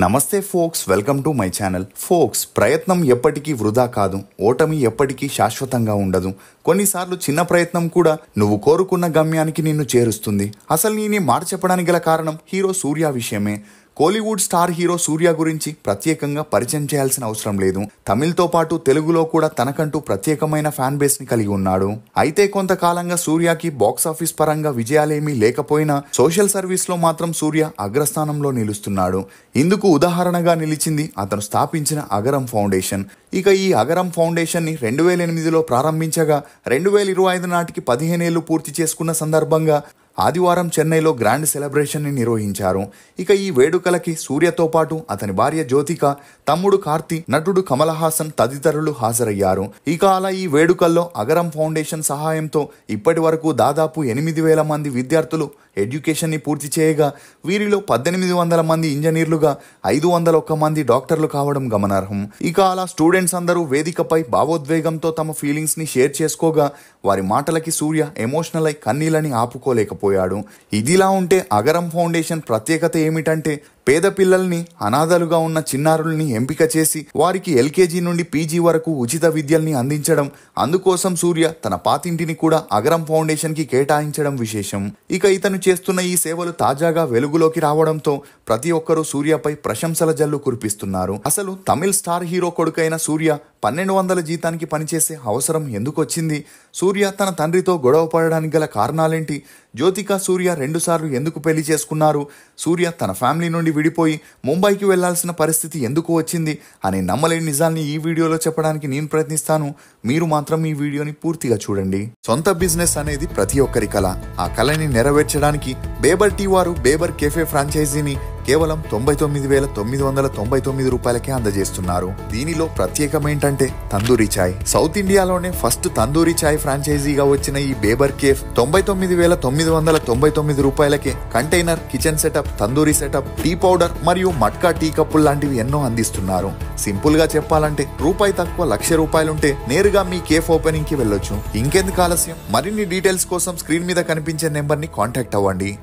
నమస్తే folks, welcome to my channel. Folks, ప్రయత్నం ఎప్పటికీ వృధా కాదు, ఓటమి ఎప్పటికీ శాశ్వతంగా ఉండదు. కొన్నిసార్లు చిన్న ప్రయత్నం కూడా నువ్వు కోరుకున్న గమ్యానికి నిన్ను చేరుస్తుంది. అసలు నీ మాట చెప్పడానికి గల కారణం హీరో సూర్య విషయమే. కోలీవుడ్ స్టార్ హీరో సూర్య గురించి ప్రత్యేకంగా పరిచయం చేయాల్సిన అవసరం లేదు. తమిళ్తో పాటు తెలుగులో కూడా తనకంటూ ప్రత్యేకమైన ఫ్యాన్ బేస్ ని కలిగి ఉన్నాడు. అయితే కొంతకాలంగా సూర్యకి బాక్సాఫీస్ పరంగా విజయాలేమీ లేకపోయినా సోషల్ సర్వీస్ లో మాత్రం సూర్య అగ్రస్థానంలో నిలుస్తున్నాడు. ఇందుకు ఉదాహరణగా నిలిచింది అతను స్థాపించిన అగరం ఫౌండేషన్. ఇక ఈ అగరం ఫౌండేషన్ ని 2008లో ప్రారంభించగా 2025 నాటికి 15 ఏళ్లు పూర్తి చేసుకున్న సందర్భంగా ఆదివారం చెన్నైలో గ్రాండ్ సెలబ్రేషన్ ని నిర్వహించారు. ఇక ఈ వేడుకలకి సూర్యతో పాటు అతని భార్య జ్యోతిక, తమ్ముడు కార్తీ, నటుడు కమల్ హాసన్ తదితరులు హాజరయ్యారు. ఇక అలా ఈ వేడుకల్లో అగరం ఫౌండేషన్ సహాయంతో ఇప్పటి వరకు దాదాపు 8,000 మంది విద్యార్థులు ఎడ్యుకేషన్ ని పూర్తి చేయగా వీరిలో 1,800 మంది ఇంజనీర్లుగా 501 మంది డాక్టర్లు కావడం గమనార్హం. ఇక అలా స్టూడెంట్స్ అందరూ వేదికపై భావోద్వేగంతో తమ ఫీలింగ్స్ ని షేర్ చేసుకోగా వారి మాటలకి సూర్య ఎమోషనల్ అయి కన్నీళ్ళని ఆపుకోలేకపోయాడు. ఇదిలా ఉంటే అగరం ఫౌండేషన్ ప్రత్యేకత ఏమిటంటే పేద పిల్లల్ని, అనాథలుగా ఉన్న చిన్నారుల్ని ఎంపిక చేసి వారికి LKG నుండి PG వరకు ఉచిత విద్యల్ని అందించడం. అందుకోసం సూర్య తన పాతింటిని కూడా అగరం ఫౌండేషన్ కి కేటాయించడం విశేషం. ఇక ఇతను చేస్తున్న ఈ సేవలు తాజాగా వెలుగులోకి రావడంతో ప్రతి ఒక్కరూ సూర్యపై ప్రశంసల జల్లు కురిపిస్తున్నారు. అసలు తమిళ్ స్టార్ హీరో కొడుకైన సూర్య 1,200 జీతానికి పనిచేసే అవసరం ఎందుకు వచ్చింది? సూర్య తన తండ్రితో గొడవ పడడానికి గల కారణాలేంటి? జ్యోతిక, సూర్య 2 సార్లు ఎందుకు పెళ్లి చేసుకున్నారు? సూర్య తన ఫ్యామిలీ నుండి విడిపోయి ముంబైకి వెళ్లాల్సిన పరిస్థితి ఎందుకు వచ్చింది అనే నమ్మలేని నిజాన్ని ఈ వీడియోలో చెప్పడానికి నేను ప్రయత్నిస్తాను. మీరు మాత్రం ఈ వీడియోని పూర్తిగా చూడండి. సొంత బిజినెస్ అనేది ప్రతి ఒక్కరి కల. ఆ కళని నెరవేర్చడానికి బేబర్ టీ వారు బేబర్ కేఫే ఫ్రాంచైజీని కేవలం 99,999 రూపాయలకే అందజేస్తున్నారు. దీనిలో ప్రత్యేకమేంటంటే తందూరి చాయ్. సౌత్ ఇండియాలోనే ఫస్ట్ తందూరి చాయ్ ఫ్రాంచైజీగా వచ్చిన ఈ బేబర్ కేఫ్ 99,999 రూపాయలకే container, kitchen setup, tandoori setup, tea powder మరియు మట్కా టీ కప్పులు లాంటివి ఎన్నో అందిస్తున్నారు. సింపుల్ గా చెప్పాలంటే రూపాయి తక్కువ ₹1,00,000 నేరుగా మీ కేఫ్ ఓపెనింగ్ కి వెళ్ళొచ్చు. ఇంకెందుకు ఆలస్యం? మరిన్ని డీటెయిల్స్ కోసం స్క్రీన్ మీద కనిపించే నెంబర్ ని కాంటాక్ట్ అవ్వండి.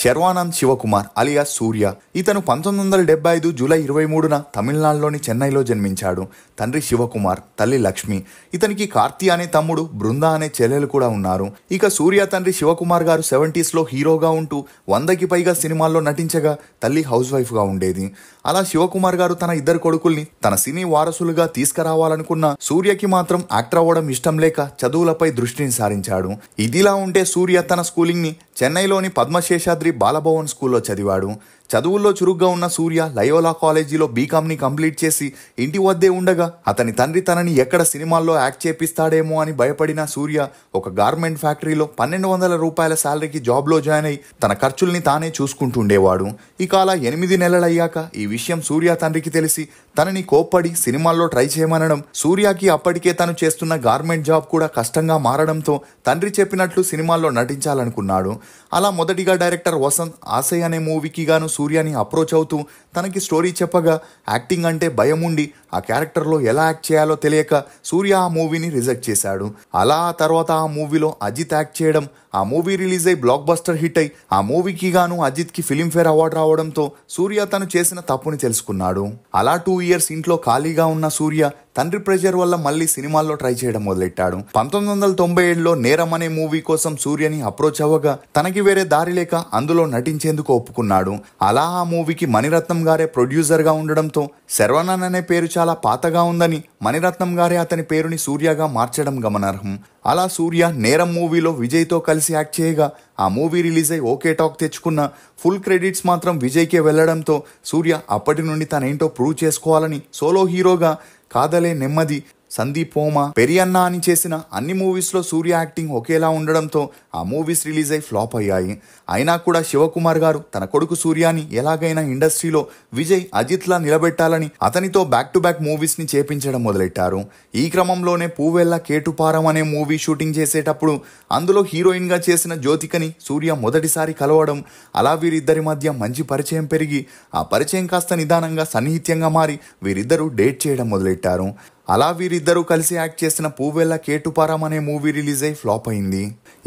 శర్వానంద్ శివకుమార్ అలియాస్ సూర్య. ఇతను 1975 జూలై 23న తమిళనాడులోని చెన్నైలో జన్మించాడు. తండ్రి శివకుమార్, తల్లి లక్ష్మి. ఇతనికి కార్తీ అనే తమ్ముడు, బృంద అనే చెల్లెలు కూడా ఉన్నారు. ఇక సూర్య తండ్రి శివకుమార్ గారు 70s లో హీరోగా ఉంటూ 100కి పైగా సినిమాల్లో నటించగా తల్లి హౌస్ వైఫ్ గా ఉండేది. అలా శివకుమార్ గారు తన 2 కొడుకుల్ని తన సినీ వారసులుగా తీసుకురావాలనుకున్న సూర్యకి మాత్రం యాక్టర్ అవ్వడం ఇష్టం లేక చదువులపై దృష్టిని సారించాడు. ఇదిలా ఉంటే సూర్య తన స్కూలింగ్ ని చెన్నైలోని పద్మశేషాద్రి బాలభవన్ స్కూల్లో చదివాడు. చదువుల్లో చురుగ్గా ఉన్న సూర్య లయోలా కాలేజీలో బీకామ్ని కంప్లీట్ చేసి ఇంటి వద్దే ఉండగా అతని తండ్రి తనని ఎక్కడ సినిమాల్లో యాక్ట్ చేపిస్తాడేమో అని భయపడిన సూర్య ఒక గార్మెంట్ ఫ్యాక్టరీలో 1,200 రూపాయల శాలరీకి జాబ్లో జాయిన్ అయి తన ఖర్చుల్ని తానే చూసుకుంటుండేవాడు. ఇక అలా 8 నెలలయ్యాక ఈ విషయం సూర్య తండ్రికి తెలిసి తనని కోప్పడి సినిమాల్లో ట్రై చేయమనడం. సూర్యకి అప్పటికే తను చేస్తున్న గార్మెంట్ జాబ్ కూడా కష్టంగా మారడంతో తండ్రి చెప్పినట్లు సినిమాల్లో నటించాలనుకున్నాడు. అలా మొదటిగా డైరెక్టర్ వసంత్ ఆశయ్ అనే మూవీకి గాను సూర్యని అప్రోచ్ అవుతూ తనకి స్టోరీ చెప్పగా యాక్టింగ్ అంటే భయం ఉండి ఆ క్యారెక్టర్లో ఎలా యాక్ట్ చేయాలో తెలియక సూర్య ఆ మూవీని రిజెక్ట్ చేశాడు. అలా ఆ తర్వాత ఆ మూవీలో అజిత్ యాక్ట్ చేయడం, ఆ మూవీ రిలీజ్ అయి బ్లాక్ బస్టర్ హిట్ అయి ఆ మూవీకి గాను అజిత్కి ఫిలింఫేర్ అవార్డు రావడంతో సూర్య తను చేసిన తప్పుని తెలుసుకున్నాడు. అలా 2 ఇయర్స్ ఇంట్లో ఖాళీగా ఉన్న సూర్య తండ్రి ప్రెషర్ వల్ల మళ్ళీ సినిమాల్లో ట్రై చేయడం మొదలెట్టాడు. 1997లో నేరం అనే మూవీ కోసం సూర్యని అప్రోచ్ అవ్వగా తనకి వేరే దారి లేక అందులో నటించేందుకు ఒప్పుకున్నాడు. అలా ఆ మూవీకి మణిరత్నం గారే ప్రొడ్యూసర్ గా ఉండడంతో శర్వానంద్ అనే పేరు చాలా పాతగా ఉందని మణిరత్నం గారే అతని పేరుని సూర్యగా మార్చడం గమనార్హం. అలా సూర్య నేరం మూవీలో విజయ్తో కలిసి యాక్ట్ చేయగా ఆ మూవీ రిలీజ్ అయి ఓకే టాక్ తెచ్చుకున్న ఫుల్ క్రెడిట్స్ మాత్రం విజయ్కే వెళ్లడంతో సూర్య అప్పటి నుండి తనేంటో ప్రూవ్ చేసుకోవాలని సోలో హీరోగా కాదలే నెమ్మది, సందీప్ ఓమా, పెరియన్న అని చేసిన అన్ని మూవీస్ లో సూర్య యాక్టింగ్ ఒకేలా ఉండడంతో ఆ మూవీస్ రిలీజ్ అయి ఫ్లాప్ అయ్యాయి. అయినా కూడా శివకుమార్ గారు తన కొడుకు సూర్యాని ఎలాగైనా ఇండస్ట్రీలో విజయ్, అజిత్ లా నిలబెట్టాలని అతనితో బ్యాక్ టు బ్యాక్ మూవీస్ ని చేపించడం మొదలెట్టారు. ఈ క్రమంలోనే పూవెల్ల కేటుపారం అనే మూవీ షూటింగ్ చేసేటప్పుడు అందులో హీరోయిన్ గా చేసిన జ్యోతికని సూర్య మొదటిసారి కలవడం. అలా వీరిద్దరి మధ్య మంచి పరిచయం పెరిగి ఆ పరిచయం కాస్త నిదానంగా సన్నిహిత్యంగా మారి వీరిద్దరూ డేట్ చేయడం మొదలెట్టారు. అలా వీరిద్దరూ కలిసి యాక్ట్ చేసిన పూవెల్ల కేటుపారం అనే మూవీ రిలీజ్ అయి ఫ్లాప్ అయింది.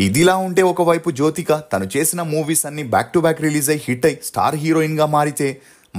ఇదిలా ఉంటే ఒకవైపు జ్యోతిక తను చేసిన మూవీస్ అన్ని బ్యాక్ టు బ్యాక్ రిలీజ్ అయి హిట్ అయి స్టార్ హీరోయిన్ గా మారితే,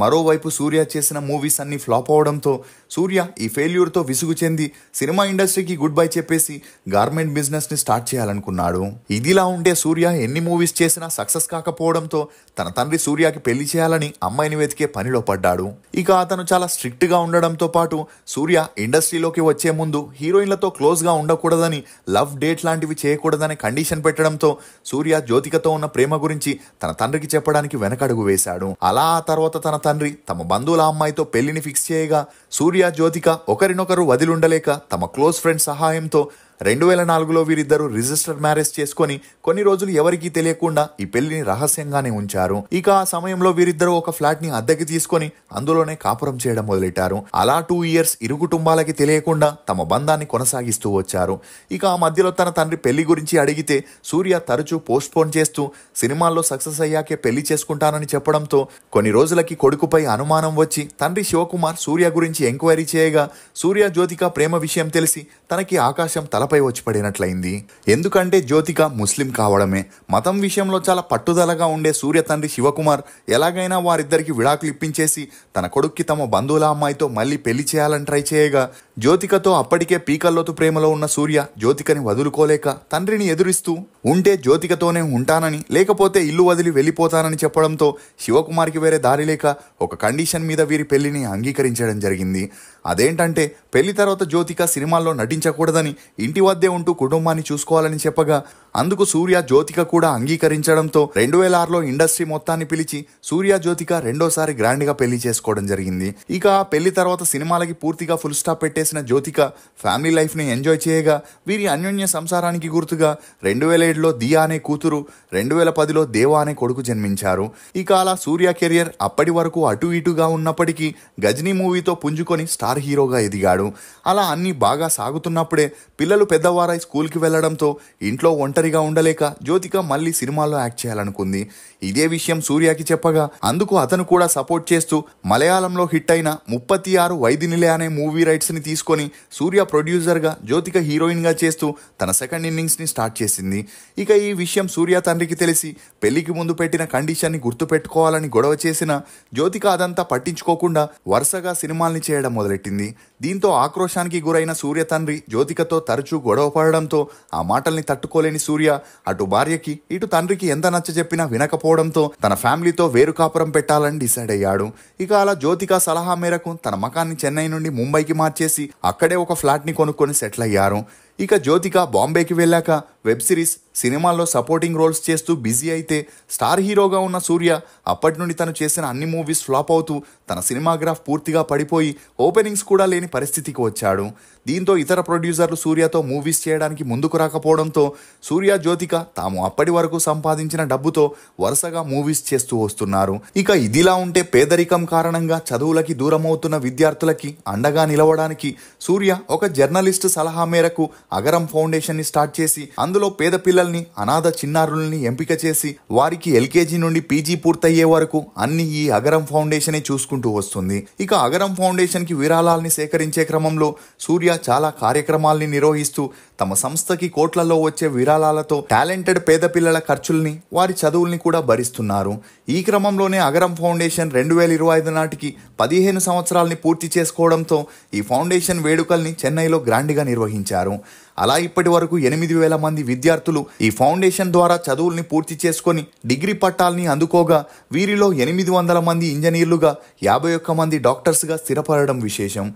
మరోవైపు సూర్య చేసిన మూవీస్ అన్ని ఫ్లాప్ అవడంతో సూర్య ఈ ఫెయిల్యూర్తో విసుగు చెంది సినిమా ఇండస్ట్రీకి గుడ్ బై చెప్పేసి గార్మెంట్ బిజినెస్ ని స్టార్ట్ చేయాలనుకున్నాడు. ఇదిలా ఉంటే సూర్య ఎన్ని మూవీస్ చేసినా సక్సెస్ కాకపోవడంతో తన తండ్రి సూర్యకి పెళ్లి చేయాలని అమ్మాయిని వెతికే పనిలో పడ్డాడు. ఇక అతను చాలా స్ట్రిక్ట్ గా ఉండడంతో పాటు సూర్య ఇండస్ట్రీలోకి వచ్చే ముందు హీరోయిన్లతో క్లోజ్ గా ఉండకూడదని, లవ్ డేట్ లాంటివి చేయకూడదనే కండిషన్ పెట్టడంతో సూర్య జ్యోతికతో ఉన్న ప్రేమ గురించి తన తండ్రికి చెప్పడానికి వెనకడుగు వేశాడు. అలా ఆ తర్వాత తన తండ్రి తమ బంధువుల అమ్మాయితో పెళ్లిని ఫిక్స్ చేయగా సూర్య జ్యోతిక ఒకరినొకరు వదిలుండలేక తమ క్లోజ్ ఫ్రెండ్ సహాయంతో 2004లో వీరిద్దరూ రిజిస్టర్ మ్యారేజ్ చేసుకొని కొన్ని రోజులు ఎవరికీ తెలియకుండా ఈ పెళ్లిని రహస్యంగానే ఉంచారు. ఇక ఆ సమయంలో వీరిద్దరూ ఒక ఫ్లాట్ ని అద్దెకి తీసుకొని అందులోనే కాపురం చేయడం మొదలెట్టారు. అలా 2 ఇయర్స్ ఇరు కుటుంబాలకి తెలియకుండా తమ బంధాన్ని కొనసాగిస్తూ వచ్చారు. ఇక ఆ మధ్యలో తన తండ్రి పెళ్లి గురించి అడిగితే సూర్య తరచూ పోస్ట్ పోన్ చేస్తూ సినిమాల్లో సక్సెస్ అయ్యాకే పెళ్లి చేసుకుంటానని చెప్పడంతో కొన్ని రోజులకి కొడుకుపై అనుమానం వచ్చి తండ్రి శివకుమార్ సూర్య గురించి ఎంక్వైరీ చేయగా సూర్య జ్యోతిక ప్రేమ విషయం తెలిసి తనకి ఆకాశం తలపై వచ్చి పడినట్లయింది. ఎందుకంటే జ్యోతిక ముస్లిం కావడమే. మతం విషయంలో చాలా పట్టుదలగా ఉండే సూర్య తండ్రి శివకుమార్ ఎలాగైనా వారిద్దరికి విడాకులు ఇప్పించేసి తన కొడుక్కి తమ బంధువుల అమ్మాయితో మళ్ళీ పెళ్లి చేయాలని ట్రై చేయగా జ్యోతికతో అప్పటికే పీకల్లోతు ప్రేమలో ఉన్న సూర్య జ్యోతికని వదులుకోలేక తండ్రిని ఎదురిస్తూ ఉంటే జ్యోతికతోనే ఉంటానని, లేకపోతే ఇల్లు వదిలి వెళ్ళిపోతానని చెప్పడంతో శివకుమార్కి వేరే దారి లేక ఒక కండిషన్ మీద వీరి పెళ్లిని అంగీకరించడం జరిగింది. అదేంటంటే పెళ్లి తర్వాత జ్యోతిక సినిమాల్లో నటించకూడదని, ఇంటి వద్దే ఉంటూ కుటుంబాన్ని చూసుకోవాలని చెప్పగా అందుకు సూర్య జ్యోతిక కూడా అంగీకరించడంతో 2006లో ఇండస్ట్రీ మొత్తాన్ని పిలిచి సూర్య జ్యోతిక రెండోసారి గ్రాండ్ గా పెళ్లి చేసుకోవడం జరిగింది. ఇక ఆ పెళ్లి తర్వాత సినిమాలకి పూర్తిగా ఫుల్ స్టాప్ పెట్టేసిన జ్యోతిక ఫ్యామిలీ లైఫ్ ని ఎంజాయ్ చేయగా వీరి అన్యోన్య సంసారానికి గుర్తుగా 2007లో దియా అనే కూతురు, 2010లో దేవా అనే కొడుకు జన్మించారు. ఇక అలా సూర్య కెరియర్ అప్పటి వరకు అటు ఇటుగా ఉన్నప్పటికీ గజనీ మూవీతో పుంజుకొని స్టార్ హీరోగా ఎదిగాడు. అలా అన్ని బాగా సాగుతున్నప్పుడే పిల్లలు పెద్దవారై స్కూల్కి వెళ్లడంతో ఇంట్లో ఒంటరిగా ఉండలేక జ్యోతిక మళ్ళీ సినిమాల్లో యాక్ట్ చేయాలనుకుంది. ఇదే విషయం సూర్యకి చెప్పగా అందుకు అతను కూడా సపోర్ట్ చేస్తూ మలయాళంలో హిట్ అయిన 36 వైదినిలే అనే మూవీ రైట్స్ ని తీసుకొని సూర్య ప్రొడ్యూసర్ గా జ్యోతిక హీరోయిన్ గా చేస్తూ తన సెకండ్ ఇన్నింగ్స్ ని స్టార్ట్ చేసింది. ఇక ఈ విషయం సూర్య తండ్రికి తెలిసి పెళ్లికి ముందు పెట్టిన కండిషన్ ని గుర్తు పెట్టుకోవాలని గొడవ చేసిన జ్యోతిక అదంతా పట్టించుకోకుండా వరుసగా సినిమాల్ని చేయడం మొదలెట్టింది. దీంతో ఆక్రోశానికి గురైన సూర్య తండ్రి జ్యోతికతో తరచూ గొడవ పడడంతో ఆ మాటల్ని తట్టుకోలేని సూర్య అటు భార్యకి ఇటు తండ్రికి ఎంత నచ్చజెప్పినా వినకపోవడంతో తన ఫ్యామిలీతో వేరు కాపురం పెట్టాలని డిసైడ్ అయ్యాడు. ఇక అలా జ్యోతిక సలహా మేరకు తన మకాన్ని చెన్నై నుండి ముంబైకి మార్చేసి అక్కడే ఒక ఫ్లాట్ ని కొనుక్కొని సెటిల్ అయ్యారు. ఇక జ్యోతిక బాంబేకి వెళ్ళాక వెబ్ సిరీస్, సినిమాల్లో సపోర్టింగ్ రోల్స్ చేస్తూ బిజీ అయితే స్టార్ హీరోగా ఉన్న సూర్య అప్పటి నుండి తను చేసిన అన్ని మూవీస్ ఫ్లాప్ అవుతూ తన సినిమాగ్రాఫ్ పూర్తిగా పడిపోయి ఓపెనింగ్స్ కూడా లేని పరిస్థితికి వచ్చాడు. దీంతో ఇతర ప్రొడ్యూసర్లు సూర్యతో మూవీస్ చేయడానికి ముందుకు రాకపోవడంతో సూర్య జ్యోతిక తాము అప్పటి వరకు సంపాదించిన డబ్బుతో వరుసగా మూవీస్ చేస్తూ వస్తున్నారు. ఇక ఇదిలా ఉంటే పేదరికం కారణంగా చదువులకి దూరమవుతున్న విద్యార్థులకి అండగా నిలవడానికి సూర్య ఒక జర్నలిస్ట్ సలహా మేరకు అగరం ఫౌండేషన్ ని స్టార్ట్ చేసి అందులో పేద పిల్లల్ని, అనాథ చిన్నారుల్ని ఎంపిక చేసి వారికి ఎల్కేజీ నుండి పీజీ పూర్తయ్యే వరకు అన్ని ఈ అగరం ఫౌండేషన్ చూసుకుంటూ వస్తుంది. ఇక అగరం ఫౌండేషన్ కి విరాళాలని సేకరించే క్రమంలో సూర్య చాలా కార్యక్రమాల్ని నిర్వహిస్తూ తమ సంస్థకి కోట్లలో వచ్చే విరాళాలతో టాలెంటెడ్ పేద పిల్లల ఖర్చుల్ని, వారి చదువుల్ని కూడా భరిస్తున్నారు. ఈ క్రమంలోనే అగరం ఫౌండేషన్ 2025 నాటికి 15 సంవత్సరాలని పూర్తి చేసుకోవడంతో ఈ ఫౌండేషన్ వేడుకల్ని చెన్నైలో గ్రాండ్ గా నిర్వహించారు. అలా ఇప్పటి వరకు 8,000 మంది విద్యార్థులు ఈ ఫౌండేషన్ ద్వారా చదువుల్ని పూర్తి చేసుకొని డిగ్రీ పట్టాల్ని అందుకోగా వీరిలో 800 మంది ఇంజనీర్లుగా, 51 మంది డాక్టర్స్గా స్థిరపడడం విశేషం.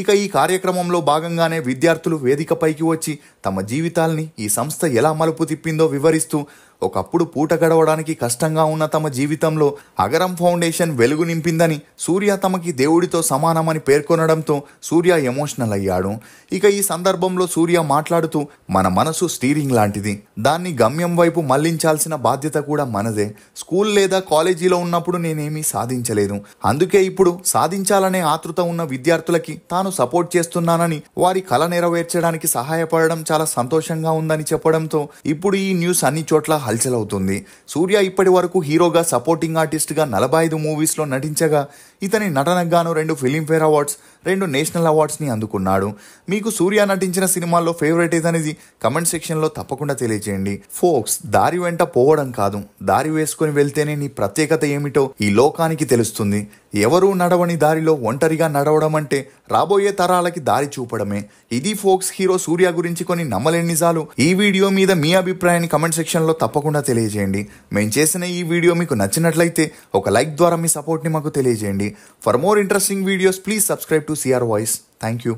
ఇక ఈ కార్యక్రమంలో భాగంగానే విద్యార్థులు వేదికపైకి వచ్చి తమ జీవితాల్ని ఈ సంస్థ ఎలా మలుపు తిప్పిందో వివరిస్తూ ఒకప్పుడు పూట గడవడానికి కష్టంగా ఉన్న తమ జీవితంలో అగరం ఫౌండేషన్ వెలుగు నింపిందని, సూర్య తమకి దేవుడితో సమానమని పేర్కొనడంతో సూర్య ఎమోషనల్ అయ్యాడు. ఇక ఈ సందర్భంలో సూర్య మాట్లాడుతూ, మన మనసు స్టీరింగ్ లాంటిది, దాన్ని గమ్యం వైపు మళ్లించాల్సిన బాధ్యత కూడా మనదే. స్కూల్ లేదా కాలేజీలో ఉన్నప్పుడు నేనేమీ సాధించలేదు, అందుకే ఇప్పుడు సాధించాలనే ఆతృత ఉన్న విద్యార్థులకి తాను సపోర్ట్ చేస్తున్నానని, వారి కల నెరవేర్చడానికి సహాయపడడం చాలా సంతోషంగా ఉందని చెప్పడంతో ఇప్పుడు ఈ న్యూస్ అన్ని చోట్ల హల్చల్ అవుతుంది. సూర్య ఇప్పటి వరకు హీరోగా, సపోర్టింగ్ ఆర్టిస్ట్ గా 45 మూవీస్ లో నటించగా ఇతని నటనకు గాను 2 ఫిలింఫేర్ అవార్డ్స్, 2 నేషనల్ అవార్డ్స్ని అందుకున్నాడు. మీకు సూర్య నటించిన సినిమాల్లో ఫేవరెట్ ఏదనేది కమెంట్ సెక్షన్లో తప్పకుండా తెలియజేయండి. ఫోక్స్, దారి వెంట పోవడం కాదు, దారి వేసుకొని వెళ్తేనే నీ ప్రత్యేకత ఏమిటో ఈ లోకానికి తెలుస్తుంది. ఎవరూ నడవని దారిలో ఒంటరిగా నడవడం అంటే రాబోయే తరాలకి దారి చూపడమే. ఇది ఫోక్స్ హీరో సూర్య గురించి కొన్ని నమ్మలేని నిజాలు. ఈ వీడియో మీద మీ అభిప్రాయాన్ని కమెంట్ సెక్షన్లో తప్పకుండా తెలియజేయండి. మేము చేసిన ఈ వీడియో మీకు నచ్చినట్లయితే ఒక లైక్ ద్వారా మీ సపోర్ట్ని మాకు తెలియజేయండి. For more interesting videos please subscribe to CR voice. Thank you.